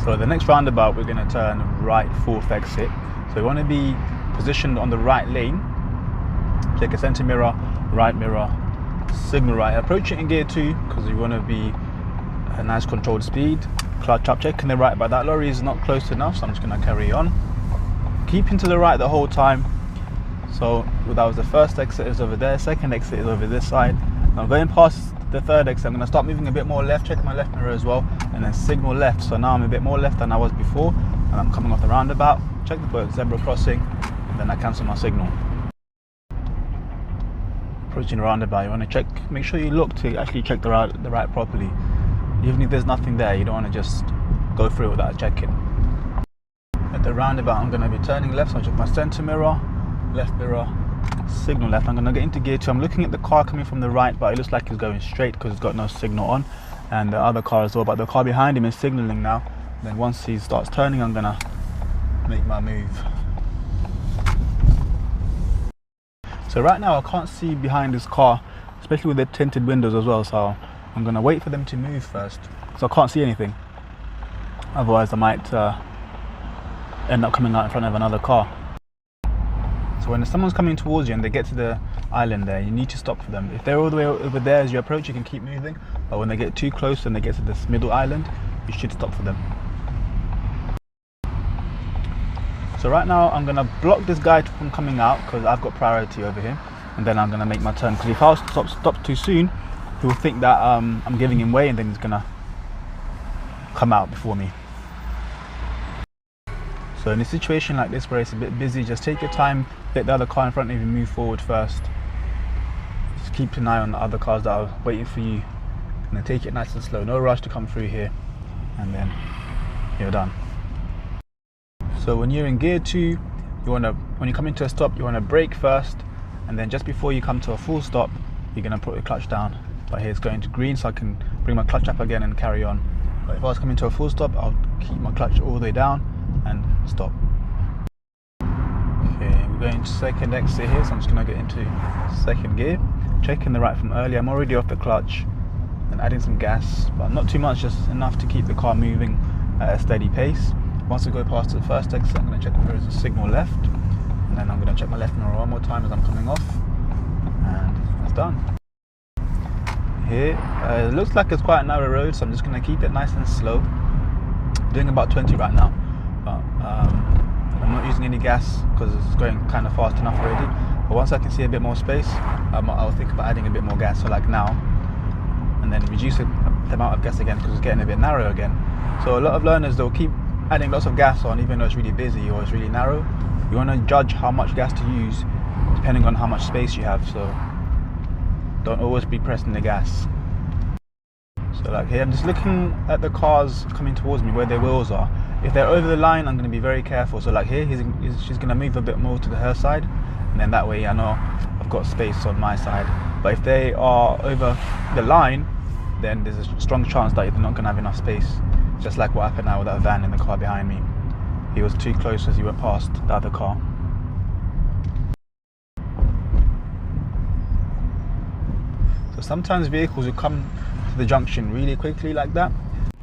So the next roundabout we're going to turn right, fourth exit. So we want to be positioned on the right lane. Check a center mirror, right mirror, signal right. Approach it in gear 2 because we want to be a nice controlled speed. Clutch up, checking the right, but that lorry is not close enough, so I'm just going to carry on. Keeping to the right the whole time. So that was the first exit is over there, second exit is over this side. Now going past the third exit, I'm going to start moving a bit more left, check my left mirror as well, and then signal left. So now I'm a bit more left than I was before, and I'm coming off the roundabout. Check the zebra crossing, and then I cancel my signal. Approaching the roundabout, you want to check, make sure you look to actually check the right properly. Even if there's nothing there, you don't want to just go through it without checking. At the roundabout, I'm going to be turning left, so I check my center mirror, left mirror, signal left. I'm going to get into gear 2. I'm looking at the car coming from the right, but it looks like it's going straight because it's got no signal on, and the other car as well, but the car behind him is signaling now. Then once he starts turning, I'm going to make my move. So right now I can't see behind this car, especially with the tinted windows as well, so I'm going to wait for them to move first, so I can't see anything. Otherwise I might end up coming out in front of another car. So when someone's coming towards you and they get to the island there, you need to stop for them. If they're all the way over there as you approach, you can keep moving, but when they get too close and they get to this middle island, you should stop for them. So right now I'm going to block this guy from coming out because I've got priority over him, and then I'm going to make my turn, because if I stop too soon, he will think that I'm giving him way, and then he's going to come out before me. So in a situation like this where it's a bit busy, just take your time, let the other car in front of you move forward first. Just keep an eye on the other cars that are waiting for you, and then take it nice and slow, no rush to come through here, and then you're done. So when you're in gear 2, when you come into a stop, you want to brake first, and then just before you come to a full stop, you're going to put your clutch down. But here it's going to green, so I can bring my clutch up again and carry on. But if I was coming to a full stop, I'll keep my clutch all the way down and stop. Okay, we're going to second exit here, so I'm just going to get into second gear. Checking the right from earlier, I'm already off the clutch and adding some gas, but not too much, just enough to keep the car moving at a steady pace. Once I go past the first exit, I'm going to check if there is a signal left, and then I'm going to check my left mirror one more time as I'm coming off, and that's done. Here, it looks like it's quite a narrow road, so I'm just going to keep it nice and slow. I'm doing about 20 right now, but I'm not using any gas because it's going kind of fast enough already. But once I can see a bit more space, I'll think about adding a bit more gas, so like now, and then reduce the amount of gas again because it's getting a bit narrow again. So a lot of learners, they'll keep adding lots of gas on even though it's really busy or it's really narrow. You want to judge how much gas to use depending on how much space you have, so don't always be pressing the gas. So like here, I'm just looking at the cars coming towards me where their wheels are. If they're over the line, I'm going to be very careful. So like here, she's going to move a bit more to her side, and then that way I know I've got space on my side. But if they are over the line, then there's a strong chance that you're not going to have enough space. Just like what happened now with that van in the car behind me. He was too close as he went past the other car. So sometimes vehicles will come to the junction really quickly like that.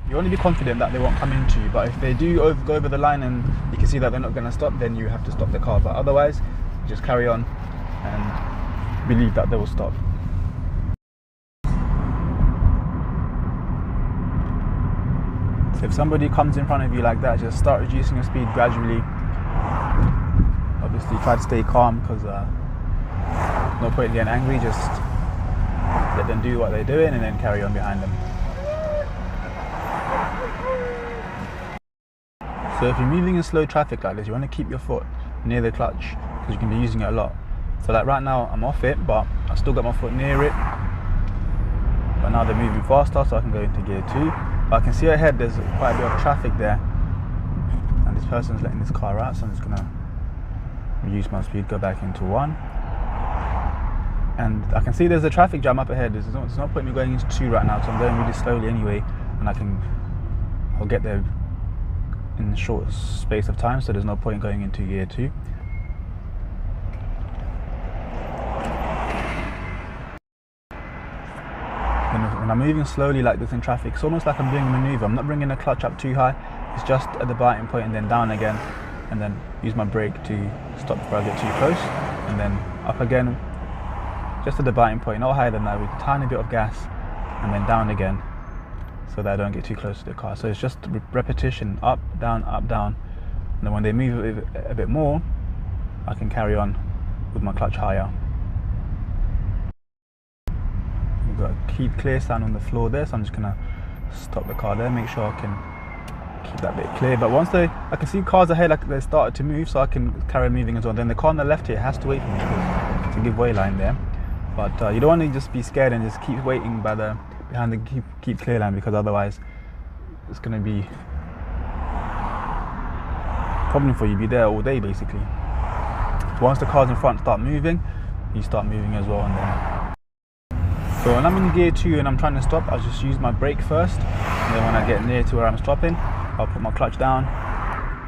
You want to be confident that they won't come into you, but if they do go over the line and you can see that they're not going to stop, then you have to stop the car. But otherwise, just carry on and believe that they will stop. So if somebody comes in front of you like that, just start reducing your speed gradually. Obviously try to stay calm because no point in getting angry, just let them do what they're doing and then carry on behind them. So if you're moving in slow traffic like this, you want to keep your foot near the clutch because you can be using it a lot. So like right now I'm off it, but I still got my foot near it. But now they're moving faster, so I can go into gear 2. But I can see ahead there's quite a bit of traffic there, and this person's letting this car out, so I'm just going to reduce my speed, go back into 1. And I can see there's a traffic jam up ahead. There's no point in me going into 2 right now, so I'm going really slowly anyway, and I'll get there in a short space of time, so there's no point in going into gear 2. When I'm moving slowly like this in traffic, it's almost like I'm doing a maneuver. I'm not bringing the clutch up too high, it's just at the biting point and then down again, and then use my brake to stop before I get too close, and then up again, just at the biting point, not higher than that, with a tiny bit of gas, and then down again, so that I don't get too close to the car. So it's just repetition, up, down, and then when they move a bit more, I can carry on with my clutch higher. We've got a keep clear sign on the floor there, so I'm just gonna stop the car there, make sure I can keep that bit clear. But once I can see cars ahead, like they started to move, so I can carry on moving as well. Then the car on the left here has to wait for me to give way line there. But you don't want to just be scared and just keep waiting behind the keep clear line, because otherwise it's going to be a problem for you. Be there all day basically. Once the cars in front start moving, you start moving as well. And then, so when I'm in gear 2 and I'm trying to stop, I'll just use my brake first, and then when I get near to where I'm stopping, I'll put my clutch down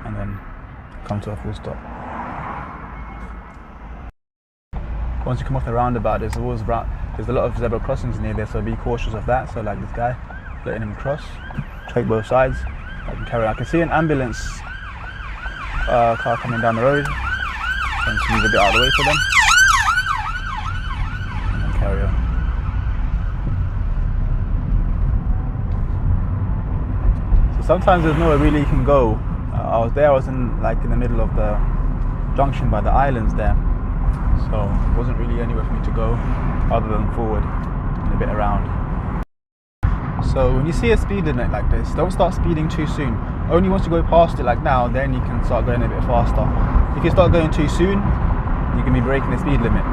and then come to a full stop. Once you come off the roundabout, there's a lot of zebra crossings near there, so be cautious of that. So like this guy, letting him cross, check both sides. I can carry on. I can see an ambulance car coming down the road, so I'm just move a bit out of the way for them, and then carry on. So sometimes there's nowhere really you can go. I was in the middle of the junction by the islands there. So it wasn't really anywhere for me to go other than forward and a bit around. So when you see a speed limit like this, don't start speeding too soon. Only once you go past it like now, then you can start going a bit faster. If you start going too soon, you can be breaking the speed limit.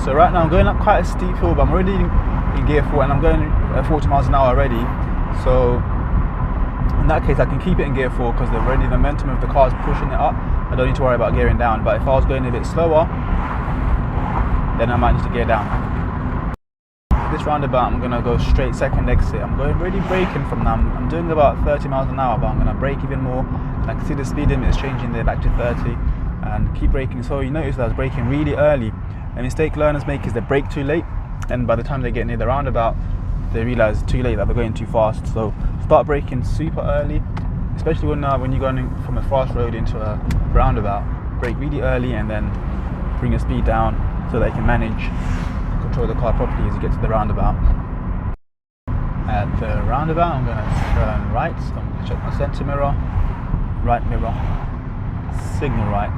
So right now I'm going up quite a steep hill, but I'm already in gear 4 and I'm going at 40 miles an hour already. So in that case I can keep it in gear 4 because the momentum of the car is pushing it up. I don't need to worry about gearing down, but if I was going a bit slower, then I might need to gear down. This roundabout, I'm going to go straight second exit. I'm going really braking from now. I'm doing about 30 miles an hour, but I'm going to brake even more. And I can see the speed limit is changing there back to 30, and keep braking. So you notice that I was braking really early. The mistake learners make is they brake too late, and by the time they get near the roundabout, they realize it's too late, that they're going too fast. So start braking super early, especially when you're going from a fast road into a roundabout. Brake really early and then bring your speed down so that you can control the car properly as you get to the roundabout. At the roundabout, I'm going to turn right, so I'm going to check my center mirror, right mirror, signal right.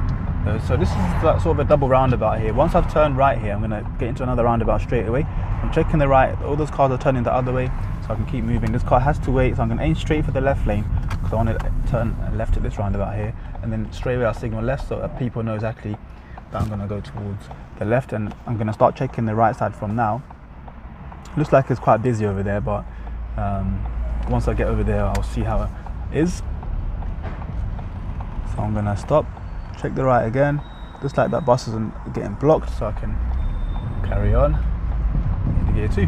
So this is sort of a double roundabout here. Once I've turned right here, I'm going to get into another roundabout straight away. I'm checking the right, all those cars are turning the other way, so I can keep moving. This car has to wait, so I'm going to aim straight for the left lane because I want to turn left at this roundabout here, and then straight away I'll signal left so that people know exactly that I'm going to go towards the left, and I'm going to start checking the right side from now. Looks like it's quite busy over there, but once I get over there I'll see how it is. So I'm going to stop, check the right again. Looks like that bus isn't getting blocked, so I can carry on into gear 2.